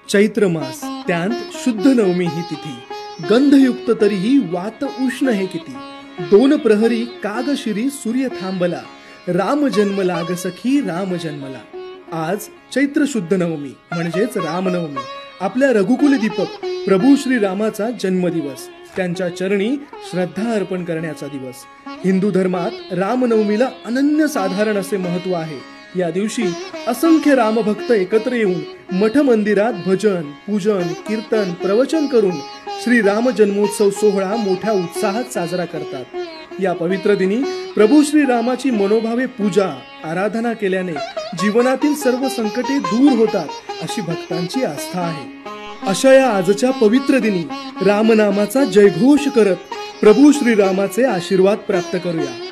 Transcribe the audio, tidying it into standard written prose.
चैत्र मास त्यांत शुद्ध नवमी ही तिथी, गंधयुक्त तरीही वात उष्ण हे किती. दोन प्रहरी काग शिरी सूर्य थांबला, राम जन्म लाग सखी राम जन्मला. आज चैत्र शुद्ध नवमी म्हणजेच रामनवमी, आपल्या रघुकुल दीपक प्रभू श्री रामाचा जन्मदिवस, त्यांच्या चरणी श्रद्धा अर्पण करण्याचा दिवस. हिंदू धर्मात रामनवमीला अनन्यसाधारण असे महत्व आहे. या दिवशी असंख्य रामभक्त एकत्र येऊन मठ मंदिरात भजन, पूजन, कीर्तन, प्रवचन करून श्री राम जन्मोत्सव सोहळा मोठ्या उत्साहात साजरा करतात. या पवित्र दिनी प्रभू श्री रामाची मनोभावे पूजा, आराधना केल्याने जीवनातील सर्व संकटे दूर होतात, अशी भक्तांची आस्था आहे. अशा या आजच्या पवित्र दिनी रामनामाचा जयघोष करत प्रभू श्री रामाचे आशीर्वाद प्राप्त करूया.